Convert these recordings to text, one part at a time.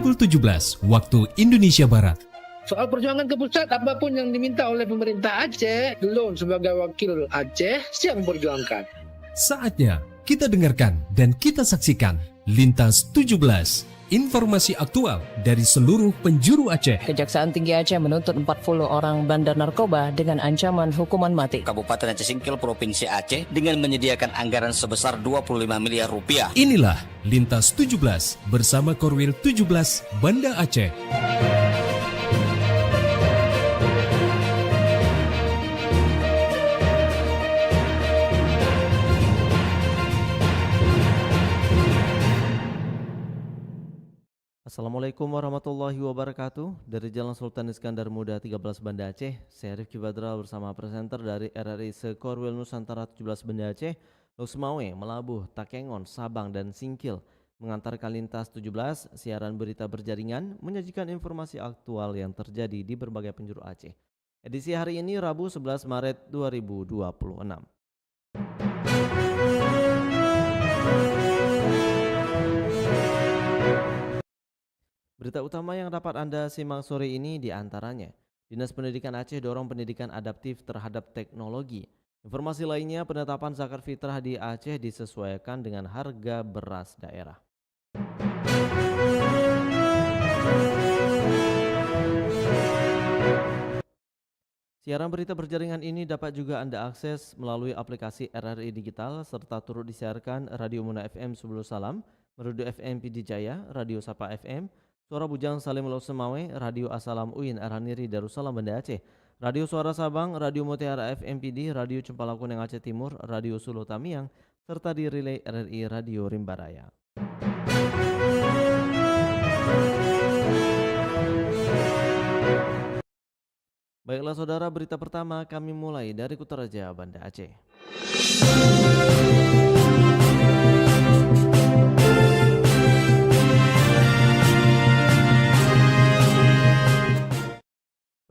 pukul 17 waktu Indonesia Barat. Soal perjuangan ke pusat, apapun yang diminta oleh pemerintah Aceh, Lon sebagai wakil Aceh siap memperjuangkan. Saatnya kita dengarkan dan kita saksikan Lintas 17. Informasi aktual dari seluruh penjuru Aceh. Kejaksaan Tinggi Aceh menuntut 40 orang bandar narkoba dengan ancaman hukuman mati. Kabupaten Aceh Singkil Provinsi Aceh dengan menyediakan anggaran sebesar 25 miliar rupiah. Inilah Lintas 17 bersama Korwil 17 Banda Aceh. Assalamualaikum warahmatullahi wabarakatuh. Dari Jalan Sultan Iskandar Muda 13 Banda Aceh, saya Rifki Badra bersama presenter dari RRI Sekorwil Nusantara 17 Banda Aceh, Lusmawe, Melabuh, Takengon, Sabang, dan Singkil mengantarkan Lintas 17, siaran berita berjaringan, menyajikan informasi aktual yang terjadi di berbagai penjuru Aceh. Edisi hari ini Rabu 11 Maret 2026. Berita utama yang dapat Anda simak sore ini diantaranya, Dinas Pendidikan Aceh dorong pendidikan adaptif terhadap teknologi. Informasi lainnya, penetapan zakat fitrah di Aceh disesuaikan dengan harga beras daerah. Siaran berita berjaringan ini dapat juga Anda akses melalui aplikasi RRI Digital serta turut disiarkan Radio Muna FM Subul Salam, Radio FM PD Jaya, Radio Sapa FM, Suara Bujang Salim Semawe, Radio Asalam Uin Arhaniri Darussalam Banda Aceh, Radio Suara Sabang, Radio Mutiara FM PD, Radio Cempala Kuning Aceh Timur, Radio Sulu Tamiang, serta di relay RRI Radio Rimbaraya. Baiklah saudara, berita pertama kami mulai dari Kutaraja, Banda Aceh.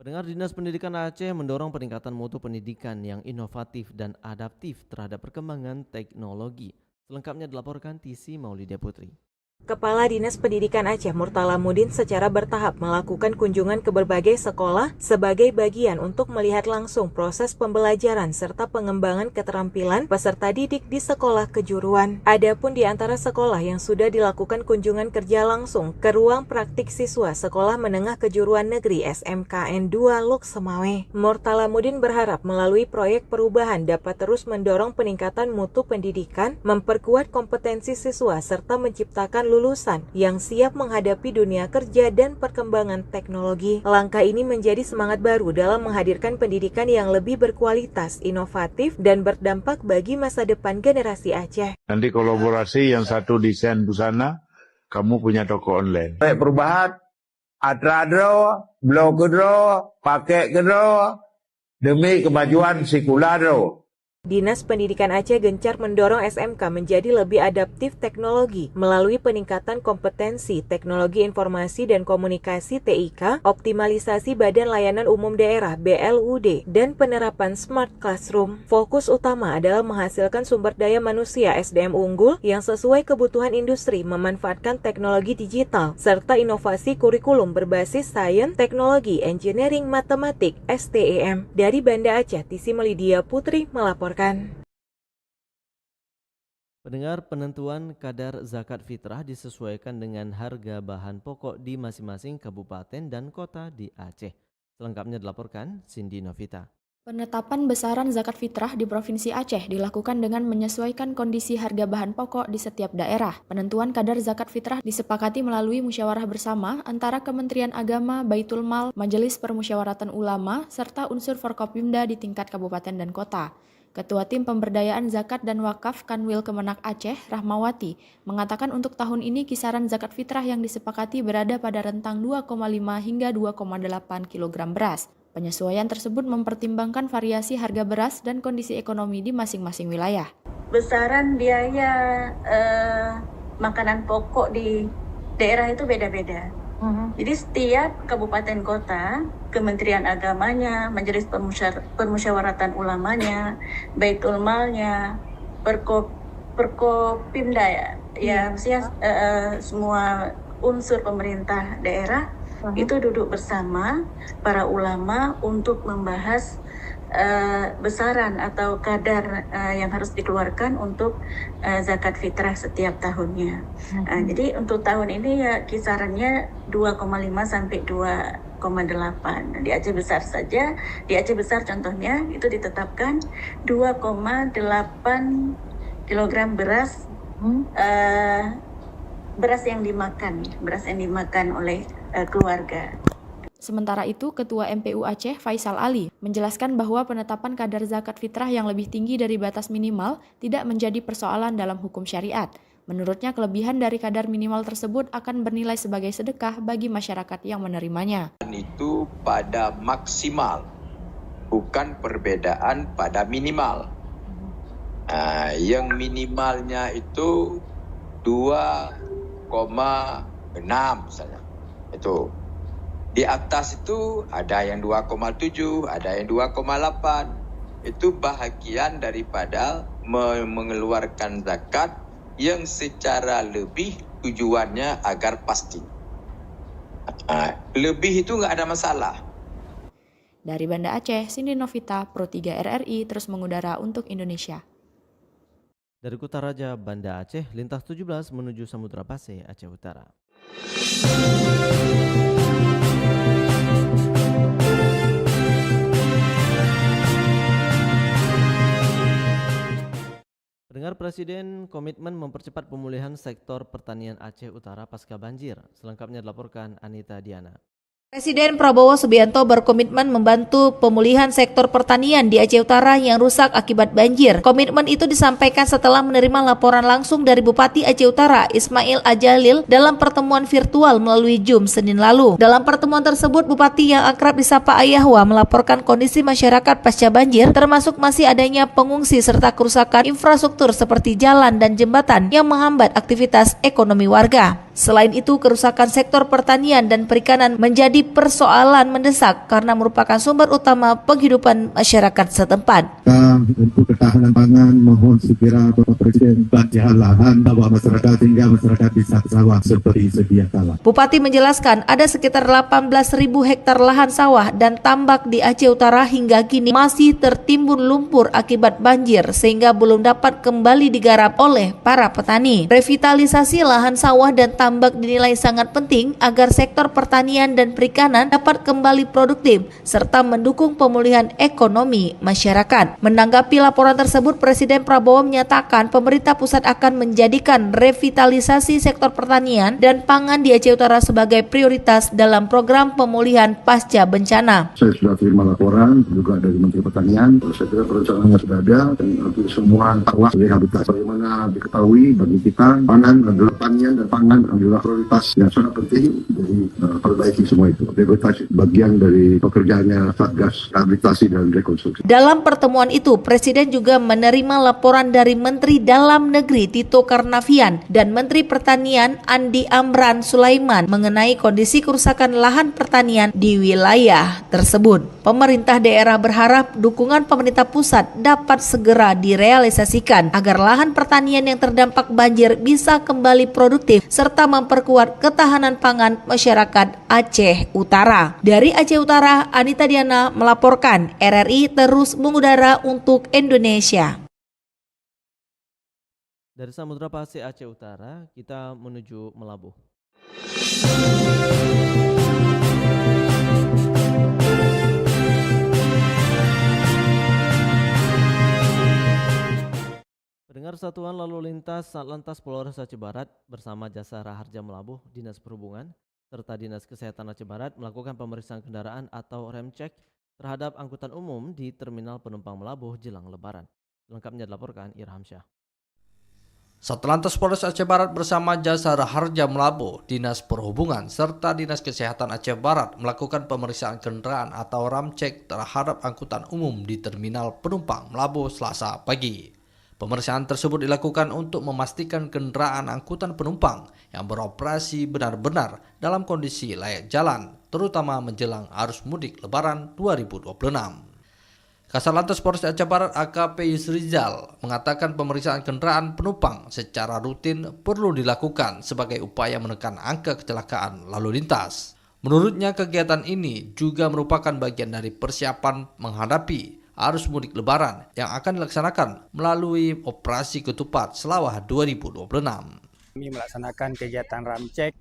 Pendengar, Dinas Pendidikan Aceh mendorong peningkatan mutu pendidikan yang inovatif dan adaptif terhadap perkembangan teknologi. Selengkapnya dilaporkan Tisi Maulidia Putri. Kepala Dinas Pendidikan Aceh Murtala-Mudin secara bertahap melakukan kunjungan ke berbagai sekolah sebagai bagian untuk melihat langsung proses pembelajaran serta pengembangan keterampilan peserta didik di sekolah kejuruan. Adapun di antara sekolah yang sudah dilakukan kunjungan kerja langsung ke ruang praktik siswa Sekolah Menengah Kejuruan Negeri SMKN 2 Lok Semawe, Murtala-Mudin berharap melalui proyek perubahan dapat terus mendorong peningkatan mutu pendidikan, memperkuat kompetensi siswa serta menciptakan lulusan yang siap menghadapi dunia kerja dan perkembangan teknologi. Langkah ini menjadi semangat baru dalam menghadirkan pendidikan yang lebih berkualitas, inovatif, dan berdampak bagi masa depan generasi Aceh. Nanti kolaborasi yang satu desain busana, kamu punya toko online. Baik perubahan, adradro, blog kedro, pakai kedro, demi kemajuan sekuladro. Dinas Pendidikan Aceh gencar mendorong SMK menjadi lebih adaptif teknologi melalui peningkatan kompetensi teknologi informasi dan komunikasi TIK, optimalisasi Badan Layanan Umum Daerah BLUD, dan penerapan Smart Classroom. Fokus utama adalah menghasilkan sumber daya manusia SDM unggul yang sesuai kebutuhan industri, memanfaatkan teknologi digital, serta inovasi kurikulum berbasis sains, teknologi, engineering, matematik, STEM. Dari Banda Aceh, Tisi Maulidia Putri melaporkan. Pendengar, penentuan kadar zakat fitrah disesuaikan dengan harga bahan pokok di masing-masing kabupaten dan kota di Aceh. Selengkapnya dilaporkan Cindy Novita. Penetapan besaran zakat fitrah di Provinsi Aceh dilakukan dengan menyesuaikan kondisi harga bahan pokok di setiap daerah. Penentuan kadar zakat fitrah disepakati melalui musyawarah bersama antara Kementerian Agama, Baitul Mal, Majelis Permusyawaratan Ulama, serta unsur Forkopimda di tingkat kabupaten dan kota. Ketua Tim Pemberdayaan Zakat dan Wakaf Kanwil Kemenak Aceh, Rahmawati, mengatakan untuk tahun ini kisaran zakat fitrah yang disepakati berada pada rentang 2,5 hingga 2,8 kg beras. Penyesuaian tersebut mempertimbangkan variasi harga beras dan kondisi ekonomi di masing-masing wilayah. Besaran biaya makanan pokok di daerah itu beda-beda. Jadi setiap kabupaten kota, Kementerian Agamanya, Majelis Permusyawaratan Ulamanya, Baitul Malnya, Perkopimda ya, maksudnya semua unsur pemerintah daerah itu duduk bersama para ulama untuk membahas besaran atau kadar yang harus dikeluarkan untuk zakat fitrah setiap tahunnya. Jadi untuk tahun ini ya kisarannya 2,5 sampai 2,8. Di Aceh Besar saja, di Aceh Besar contohnya itu ditetapkan 2,8 kilogram beras beras yang dimakan oleh keluarga. Sementara itu, Ketua MPU Aceh, Faisal Ali, menjelaskan bahwa penetapan kadar zakat fitrah yang lebih tinggi dari batas minimal tidak menjadi persoalan dalam hukum syariat. Menurutnya, kelebihan dari kadar minimal tersebut akan bernilai sebagai sedekah bagi masyarakat yang menerimanya. Itu pada maksimal, bukan perbedaan pada minimal. Yang minimalnya itu 2,6 misalnya. Itu. Di atas itu ada yang 2,7, ada yang 2,8. Itu bahagian daripada mengeluarkan zakat yang secara lebih tujuannya agar pasti. Lebih itu nggak ada masalah. Dari Banda Aceh, Cindy Novita, Pro 3 RRI terus mengudara untuk Indonesia. Dari Kutaraja, Banda Aceh, lintas 17 menuju Samudra Pasai, Aceh Utara. Pendengar, Presiden komitmen mempercepat pemulihan sektor pertanian Aceh Utara pasca banjir. Selengkapnya dilaporkan Anita Diana. Presiden Prabowo Subianto berkomitmen membantu pemulihan sektor pertanian di Aceh Utara yang rusak akibat banjir. Komitmen itu disampaikan setelah menerima laporan langsung dari Bupati Aceh Utara, Ismail Ajalil, dalam pertemuan virtual melalui Zoom Senin lalu. Dalam pertemuan tersebut, Bupati yang akrab disapa Ayahwa melaporkan kondisi masyarakat pasca banjir, termasuk masih adanya pengungsi serta kerusakan infrastruktur seperti jalan dan jembatan yang menghambat aktivitas ekonomi warga. Selain itu, kerusakan sektor pertanian dan perikanan menjadi persoalan mendesak karena merupakan sumber utama penghidupan masyarakat setempat. Untuk ketahanan pangan, mohon segera Bapak Presiden bantuan lahan bahwa masyarakat hingga masyarakat bisa bersawah seperti sedia kala. Bupati menjelaskan ada sekitar 18.000 hektar lahan sawah dan tambak di Aceh Utara hingga kini masih tertimbun lumpur akibat banjir sehingga belum dapat kembali digarap oleh para petani. Revitalisasi lahan sawah dan tambak dinilai sangat penting agar sektor pertanian dan perikanan dapat kembali produktif serta mendukung pemulihan ekonomi masyarakat. Menanggapi laporan tersebut, Presiden Prabowo menyatakan pemerintah pusat akan menjadikan revitalisasi sektor pertanian dan pangan di Aceh Utara sebagai prioritas dalam program pemulihan pasca bencana. Saya sudah terima laporan juga dari Menteri Pertanian. Saya kira perencanaannya sudah ada dan untuk semua sawah rehabilitasi. Bagaimana diketahui bagi kita pangan adalah pertanian dan pangan adalah prioritas yang sangat penting, jadi perbaiki semua itu. Rehabilitasi bagian dari pekerjaannya Satgas Rehabilitasi dan Rekonstruksi. Dalam pertemuan itu, Presiden juga menerima laporan dari Menteri Dalam Negeri Tito Karnavian dan Menteri Pertanian Andi Amran Sulaiman mengenai kondisi kerusakan lahan pertanian di wilayah tersebut. Pemerintah daerah berharap dukungan pemerintah pusat dapat segera direalisasikan agar lahan pertanian yang terdampak banjir bisa kembali produktif serta memperkuat ketahanan pangan masyarakat Aceh Utara. Dari Aceh Utara, Anita Diana melaporkan. RRI terus mengudara untuk Indonesia. Dari Samudra Pasai, Aceh Utara, kita menuju Melabuh. Pendengar, Satuan Lalu Lintas Satlantas Polres Aceh Barat bersama Jasa Raharja Melabuh, Dinas Perhubungan, serta Dinas Kesehatan Aceh Barat melakukan pemeriksaan kendaraan atau rem cek terhadap angkutan umum di Terminal Penumpang Melabuh jelang Lebaran. Lengkapnya dilaporkan Irham Syah. Satlantas Polres Aceh Barat bersama Jasa Raharja Melabuh, Dinas Perhubungan, serta Dinas Kesehatan Aceh Barat melakukan pemeriksaan kendaraan atau rem cek terhadap angkutan umum di Terminal Penumpang Melabuh Selasa pagi. Pemeriksaan tersebut dilakukan untuk memastikan kendaraan angkutan penumpang yang beroperasi benar-benar dalam kondisi layak jalan, terutama menjelang arus mudik Lebaran 2026. Kasatlantas Polres Aceh Barat AKP Yusrizal mengatakan pemeriksaan kendaraan penumpang secara rutin perlu dilakukan sebagai upaya menekan angka kecelakaan lalu lintas. Menurutnya kegiatan ini juga merupakan bagian dari persiapan menghadapi arus mudik lebaran yang akan dilaksanakan melalui operasi ketupat Selawah 2026. Kami melaksanakan kegiatan ramcek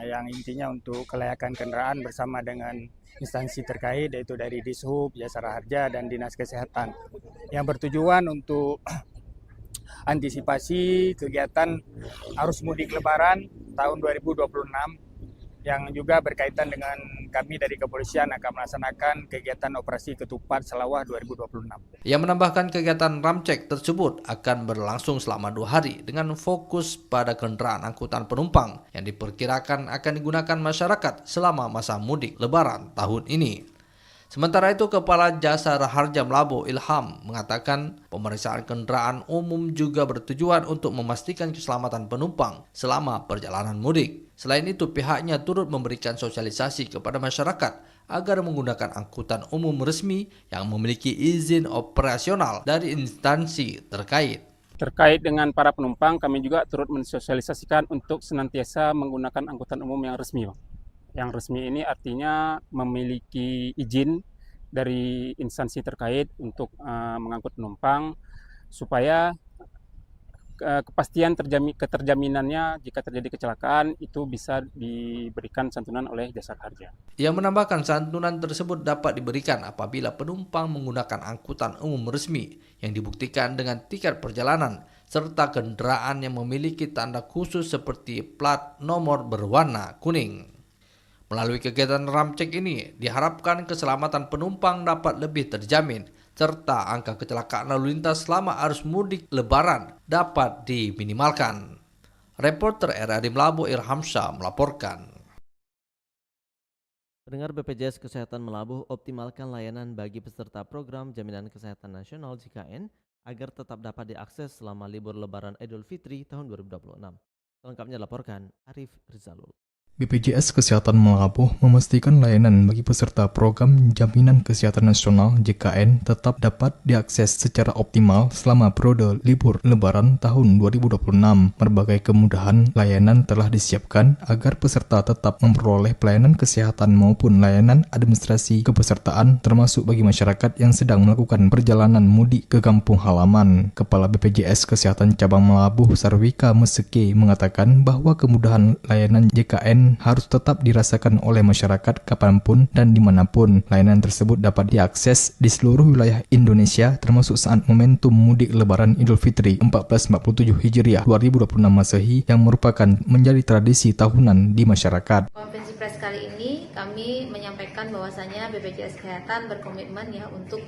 yang intinya untuk kelayakan kendaraan bersama dengan instansi terkait yaitu dari Dishub, Jasara Harja, dan Dinas Kesehatan yang bertujuan untuk antisipasi kegiatan arus mudik lebaran tahun 2026 yang juga berkaitan dengan kami dari kepolisian akan melaksanakan kegiatan operasi ketupat Selawah 2026. Ia menambahkan kegiatan ramcek tersebut akan berlangsung selama 2 hari dengan fokus pada kendaraan angkutan penumpang yang diperkirakan akan digunakan masyarakat selama masa mudik lebaran tahun ini. Sementara itu, Kepala Jasara Harja Melabo Ilham mengatakan pemeriksaan kendaraan umum juga bertujuan untuk memastikan keselamatan penumpang selama perjalanan mudik. Selain itu, pihaknya turut memberikan sosialisasi kepada masyarakat agar menggunakan angkutan umum resmi yang memiliki izin operasional dari instansi terkait. Terkait dengan para penumpang, kami juga turut mensosialisasikan untuk senantiasa menggunakan angkutan umum yang resmi, Bang. Yang resmi ini artinya memiliki izin dari instansi terkait untuk mengangkut penumpang supaya kepastian keterjaminannya jika terjadi kecelakaan itu bisa diberikan santunan oleh Jasara Harja. Ia menambahkan santunan tersebut dapat diberikan apabila penumpang menggunakan angkutan umum resmi yang dibuktikan dengan tiket perjalanan serta kendaraan yang memiliki tanda khusus seperti plat nomor berwarna kuning. Melalui kegiatan ramcek ini, diharapkan keselamatan penumpang dapat lebih terjamin, serta angka kecelakaan lalu lintas selama arus mudik lebaran dapat diminimalkan. Reporter RRI Melabo Irhamsyah melaporkan. Pendengar, BPJS Kesehatan Melabuh optimalkan layanan bagi peserta program Jaminan Kesehatan Nasional JKN agar tetap dapat diakses selama libur lebaran Idul Fitri tahun 2026. Selengkapnya dilaporkan Arif Rizalul. BPJS Kesehatan Melabuh memastikan layanan bagi peserta program Jaminan Kesehatan Nasional JKN tetap dapat diakses secara optimal selama periode libur Lebaran tahun 2026. Berbagai kemudahan layanan telah disiapkan agar peserta tetap memperoleh pelayanan kesehatan maupun layanan administrasi kepesertaan termasuk bagi masyarakat yang sedang melakukan perjalanan mudik ke kampung halaman. Kepala BPJS Kesehatan Cabang Melabuh Sarwika Meseke mengatakan bahwa kemudahan layanan JKN harus tetap dirasakan oleh masyarakat kapanpun dan dimanapun. Layanan tersebut dapat diakses di seluruh wilayah Indonesia termasuk saat momentum mudik Lebaran Idul Fitri 1447 Hijriah 2026 Masehi yang merupakan menjadi tradisi tahunan di masyarakat. Konferensi pers kali ini kami menyampaikan bahwasanya BPJS Kesehatan berkomitmen ya untuk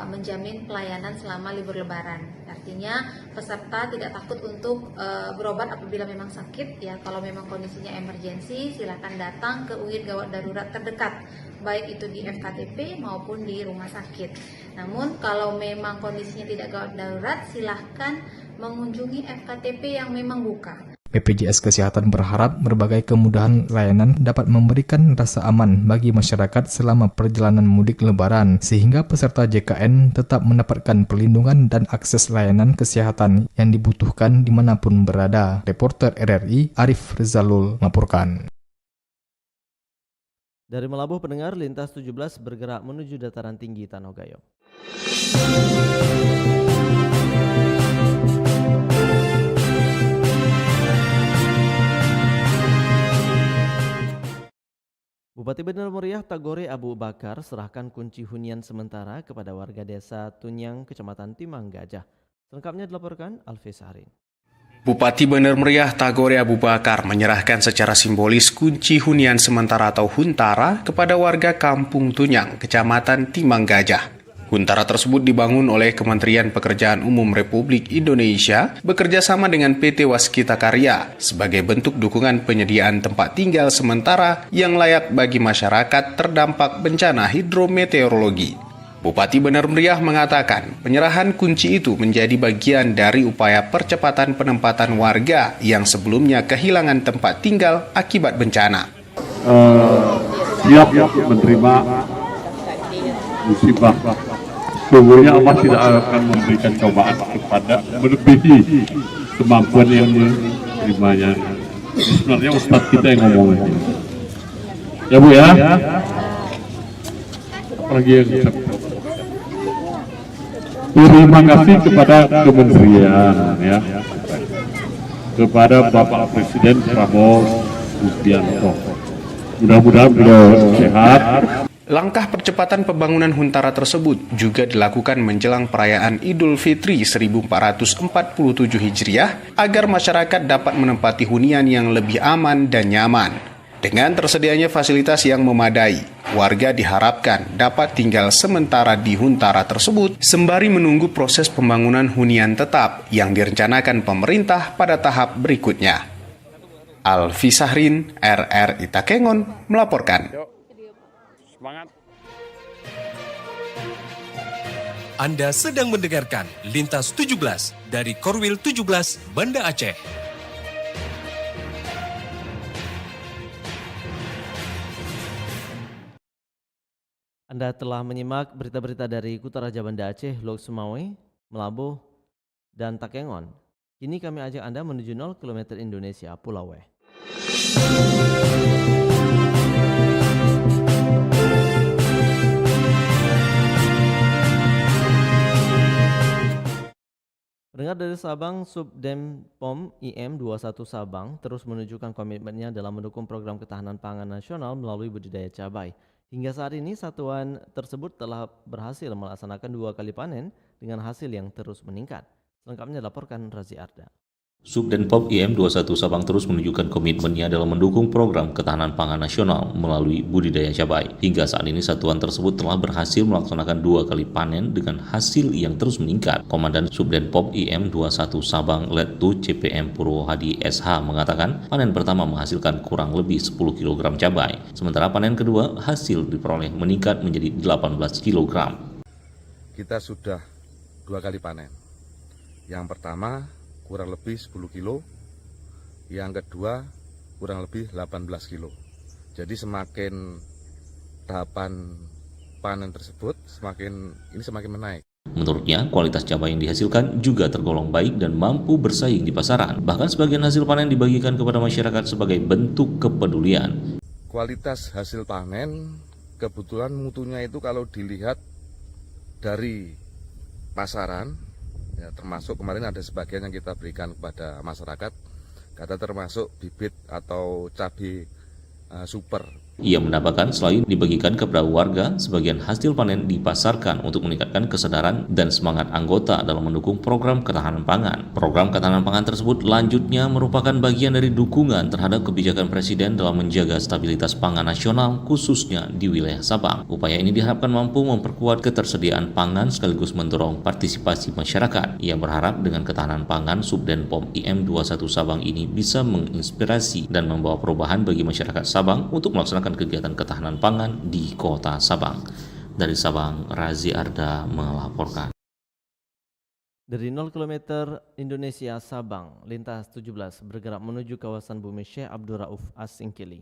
menjamin pelayanan selama libur Lebaran. Artinya peserta tidak takut untuk berobat apabila memang sakit ya. Kalau memang kondisinya emergensi, silakan datang ke unit gawat darurat terdekat, baik itu di FKTP maupun di rumah sakit. Namun kalau memang kondisinya tidak gawat darurat, silahkan mengunjungi FKTP yang memang buka. BPJS Kesehatan berharap berbagai kemudahan layanan dapat memberikan rasa aman bagi masyarakat selama perjalanan mudik Lebaran, sehingga peserta JKN tetap mendapatkan perlindungan dan akses layanan kesehatan yang dibutuhkan dimanapun berada. Reporter RRI Arif Rizalul melaporkan. Dari Melabuh, pendengar, lintas 17 bergerak menuju dataran tinggi Tanah Gayo. Bupati Bener Meriah Tagore Abu Bakar serahkan kunci hunian sementara kepada warga desa Tunyang, Kecamatan Timang Gajah. Selengkapnya dilaporkan Alfi Sahrin. Bupati Bener Meriah Tagore Abu Bakar menyerahkan secara simbolis kunci hunian sementara atau huntara kepada warga Kampung Tunyang, Kecamatan Timang Gajah. Huntara tersebut dibangun oleh Kementerian Pekerjaan Umum Republik Indonesia bekerja sama dengan PT Waskita Karya sebagai bentuk dukungan penyediaan tempat tinggal sementara yang layak bagi masyarakat terdampak bencana hidrometeorologi. Bupati Bener Meriah mengatakan penyerahan kunci itu menjadi bagian dari upaya percepatan penempatan warga yang sebelumnya kehilangan tempat tinggal akibat bencana. Siap menerima musibah sesungguhnya Allah tidak akan memberikan cobaan kepada melebihi kemampuan yang menerimanya. Sebenarnya Ustadz kita yang ngomong. Ya Bu ya. Apalagi yang terima kasih kepada kementerian ya, kepada Bapak Presiden Prabowo Subianto. Mudah-mudahan beliau sehat. Langkah percepatan pembangunan Huntara tersebut juga dilakukan menjelang perayaan Idul Fitri 1447 Hijriah agar masyarakat dapat menempati hunian yang lebih aman dan nyaman. Dengan tersedianya fasilitas yang memadai, warga diharapkan dapat tinggal sementara di Huntara tersebut sembari menunggu proses pembangunan hunian tetap yang direncanakan pemerintah pada tahap berikutnya. Alfi Sahrin, RRI Takengon, melaporkan. Anda sedang mendengarkan Lintas 17 dari Korwil 17 Banda Aceh. Anda telah menyimak berita-berita dari Kutaraja Banda Aceh, Lok Sumawe, Melabuh, dan Takengon. Kini kami ajak Anda menuju 0 km Indonesia, Pulau Weh. Pendengar dari Sabang, Subdem POM IM 21 Sabang terus menunjukkan komitmennya dalam mendukung program ketahanan pangan nasional melalui budidaya cabai. Hingga saat ini satuan tersebut telah berhasil melaksanakan 2 kali panen dengan hasil yang terus meningkat. Selengkapnya dilaporkan Razi Arda. Subden POM IM 21 Sabang terus menunjukkan komitmennya dalam mendukung program ketahanan pangan nasional melalui budidaya cabai. Hingga saat ini satuan tersebut telah berhasil melaksanakan 2 kali panen dengan hasil yang terus meningkat. Komandan Subden POM IM 21 Sabang Lettu CPM Purwohadi SH mengatakan panen pertama menghasilkan kurang lebih 10 kg cabai. Sementara panen kedua hasil diperoleh meningkat menjadi 18 kg. Kita sudah 2 kali panen. Yang pertama kurang lebih 10 kilo, yang kedua kurang lebih 18 kilo. Jadi semakin tahapan panen tersebut semakin menaik. Menurutnya, kualitas cabai yang dihasilkan juga tergolong baik dan mampu bersaing di pasaran. Bahkan sebagian hasil panen dibagikan kepada masyarakat sebagai bentuk kepedulian. Kualitas hasil panen kebetulan mutunya itu kalau dilihat dari pasaran, ya, termasuk kemarin ada sebagian yang kita berikan kepada masyarakat, kata termasuk bibit atau cabai super. Ia menambahkan selain dibagikan kepada warga, sebagian hasil panen dipasarkan untuk meningkatkan kesadaran dan semangat anggota dalam mendukung program ketahanan pangan. Program ketahanan pangan tersebut lanjutnya merupakan bagian dari dukungan terhadap kebijakan Presiden dalam menjaga stabilitas pangan nasional khususnya di wilayah Sabang. Upaya ini diharapkan mampu memperkuat ketersediaan pangan sekaligus mendorong partisipasi masyarakat. Ia berharap dengan ketahanan pangan Subden POM IM 21 Sabang ini bisa menginspirasi dan membawa perubahan bagi masyarakat Sabang untuk melaksanakan kegiatan ketahanan pangan di kota Sabang. Dari Sabang, Razi Arda melaporkan. Dari 0 km Indonesia Sabang, lintas 17 bergerak menuju kawasan Bumi Syekh Abdul Rauf As-Singkili.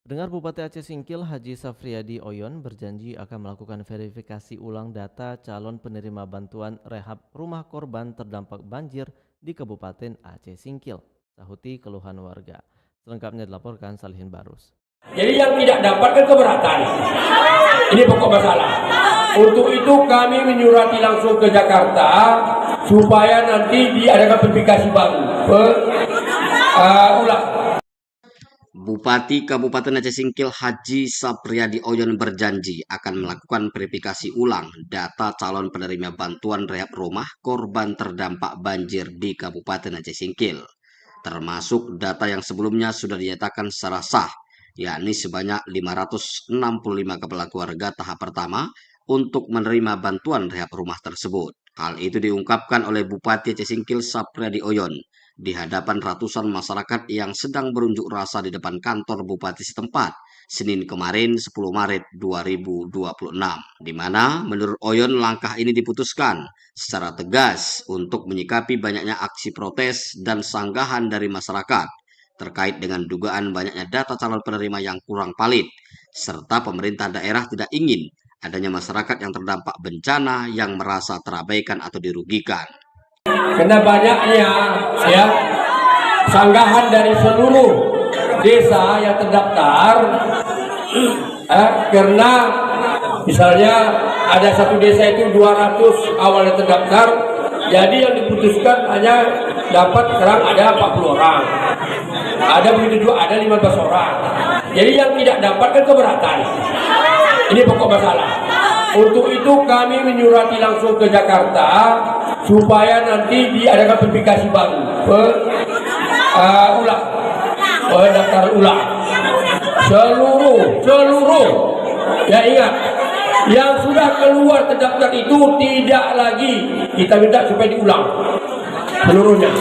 Pendengar, Bupati Aceh Singkil Haji Safriadi Oyon berjanji akan melakukan verifikasi ulang data calon penerima bantuan rehab rumah korban terdampak banjir di Kabupaten Aceh Singkil, sahuti keluhan warga. Selengkapnya dilaporkan Salihin Barus. Jadi yang tidak dapat kan keberatan. Ini pokok masalah. Untuk itu kami menyurati langsung ke Jakarta supaya nanti diadakan verifikasi baru. Ulang. Bupati Kabupaten Aceh Singkil Haji Sapriadi Oyon berjanji akan melakukan verifikasi ulang data calon penerima bantuan rehab rumah korban terdampak banjir di Kabupaten Aceh Singkil, termasuk data yang sebelumnya sudah dinyatakan secara sah, yakni sebanyak 565 kepala keluarga tahap pertama untuk menerima bantuan rehab rumah tersebut. Hal itu diungkapkan oleh Bupati Aceh Singkil Sapriadi Oyon di hadapan ratusan masyarakat yang sedang berunjuk rasa di depan kantor bupati setempat Senin kemarin 10 Maret 2026, di mana menurut Oyon langkah ini diputuskan secara tegas untuk menyikapi banyaknya aksi protes dan sanggahan dari masyarakat terkait dengan dugaan banyaknya data calon penerima yang kurang valid, serta pemerintah daerah tidak ingin adanya masyarakat yang terdampak bencana yang merasa terabaikan atau dirugikan. Karena banyaknya ya sanggahan dari seluruh desa yang terdaftar, karena misalnya ada satu desa itu 200 awalnya terdaftar, jadi yang diputuskan hanya dapat sekarang ada 40 orang, ada begitu juga ada 15 orang, jadi yang tidak dapat kan keberatan. Ini pokok masalah. Untuk itu kami menyurati langsung ke Jakarta supaya nanti diadakan verifikasi baru, daftar ulang seluruh. Ya ingat, yang sudah keluar terdaftar itu tidak lagi kita minta supaya diulang seluruhnya.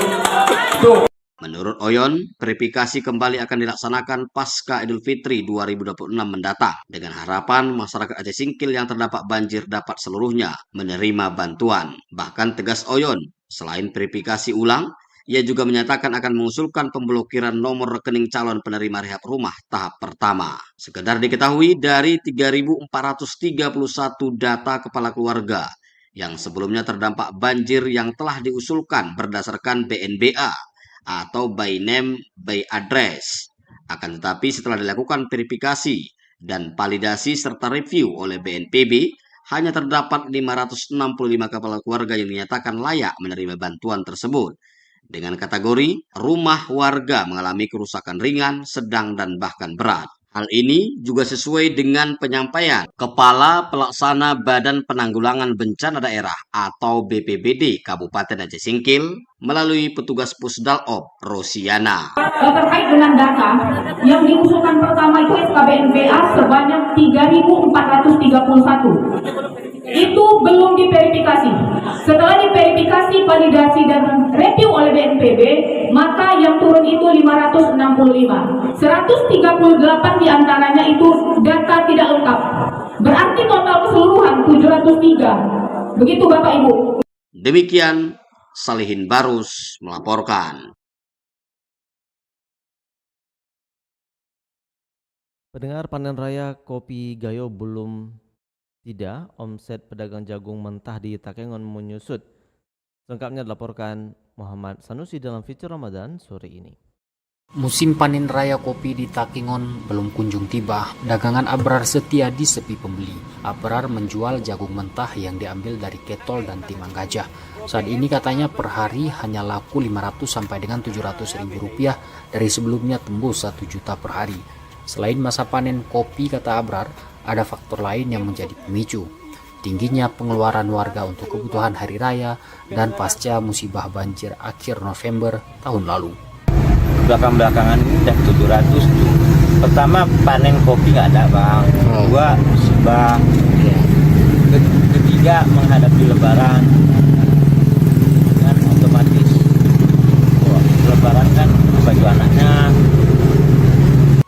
Tuh. Menurut Oyon, verifikasi kembali akan dilaksanakan pasca Idul Fitri 2026 mendatang dengan harapan masyarakat Aceh Singkil yang terdampak banjir dapat seluruhnya menerima bantuan. Bahkan tegas Oyon, selain verifikasi ulang, ia juga menyatakan akan mengusulkan pemblokiran nomor rekening calon penerima rehab rumah tahap pertama. Sekedar diketahui dari 3.431 data kepala keluarga yang sebelumnya terdampak banjir yang telah diusulkan berdasarkan BNBA atau by name by address. Akan tetapi setelah dilakukan verifikasi dan validasi serta review oleh BNPB, hanya terdapat 565 kepala keluarga yang dinyatakan layak menerima bantuan tersebut dengan kategori rumah warga mengalami kerusakan ringan, sedang, dan bahkan berat. Hal ini juga sesuai dengan penyampaian Kepala Pelaksana Badan Penanggulangan Bencana Daerah atau BPBD Kabupaten Aceh Singkil melalui petugas Pusdalop Rosiana. Terkait dengan data yang diusulkan pertama itu SKBNPA sebanyak 3.431. Itu belum diverifikasi. Setelah diverifikasi, validasi, dan review oleh BNPB, maka yang turun itu 565. 138 diantaranya itu data tidak lengkap. Berarti total keseluruhan 703. Begitu Bapak Ibu. Demikian Salihin Barus melaporkan. Pendengar, panen raya kopi Gayo belum tidak, omset pedagang jagung mentah di Takengon menyusut. Selengkapnya dilaporkan Muhammad Sanusi dalam Feature Ramadan sore ini. Musim panen raya kopi di Takengon belum kunjung tiba. Dagangan Abrar setia disepi pembeli. Abrar menjual jagung mentah yang diambil dari Ketol dan Timang Gajah. Saat ini katanya per hari hanya laku 500 sampai dengan 700 ribu rupiah dari sebelumnya tembus 1 juta per hari. Selain masa panen kopi, kata Abrar, ada faktor lain yang menjadi pemicu. Tingginya pengeluaran warga untuk kebutuhan hari raya dan pasca musibah banjir akhir November tahun lalu. Belakangan ini udah 700 tuh. Pertama panen kopi nggak ada bang. Kedua musibah. Ketiga menghadapi lebaran. Kan otomatis lebaran kan baju anaknya.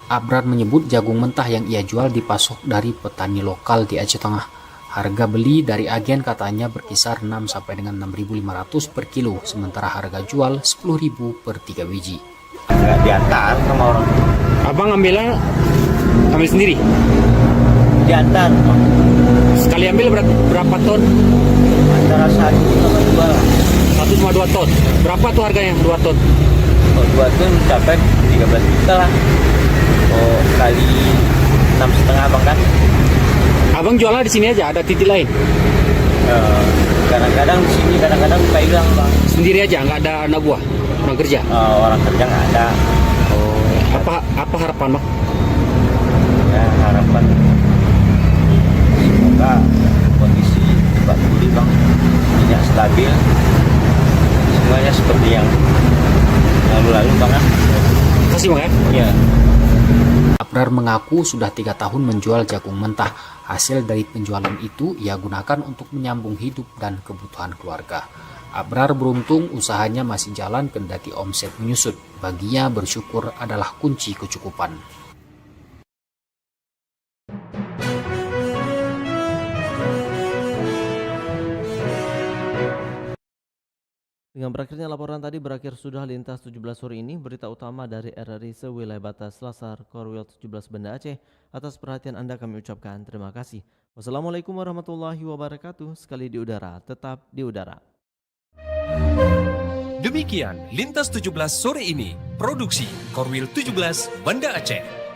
Abrar menyebut jagung mentah yang ia jual dipasok dari petani lokal di Aceh Tengah. Harga beli dari agen katanya berkisar 6 sampai dengan 6.500 per kilo, sementara harga jual 10.000 per 3 biji. Nggak diantar sama orang. Abang ambil sendiri? Diantar. Sekali ambil berapa ton? Antara 1 sama 2 lah. 1,2 ton. Berapa tuh harganya 2 ton? Oh, 2 ton mencapai 13 juta lah. Oh, kali 6,5 bang kan? Abang jualnya di sini aja, ada titik lain? Kadang-kadang di sini, kadang-kadang pegang bang. Sendiri aja, nggak ada anak buah, orang kerja? Orang kerja nggak ada. Oh, apa harapan bang? Ya harapan semoga kondisi Pak Budi bang minyak stabil, semuanya seperti yang lalu-lalu bang kan? Kasih bang ya? Iya. Abrar mengaku sudah 3 tahun menjual jagung mentah. Hasil dari penjualan itu ia gunakan untuk menyambung hidup dan kebutuhan keluarga. Abrar beruntung usahanya masih jalan kendati omset menyusut. Baginya bersyukur adalah kunci kecukupan. Dengan berakhirnya laporan tadi berakhir sudah Lintas 17 sore ini. Berita utama dari RRI sewilayah batas Selasar Korwil 17 Banda Aceh. Atas perhatian Anda kami ucapkan terima kasih. Wassalamualaikum warahmatullahi wabarakatuh. Sekali di udara, tetap di udara. Demikian Lintas 17 sore ini. Produksi Korwil 17 Banda Aceh.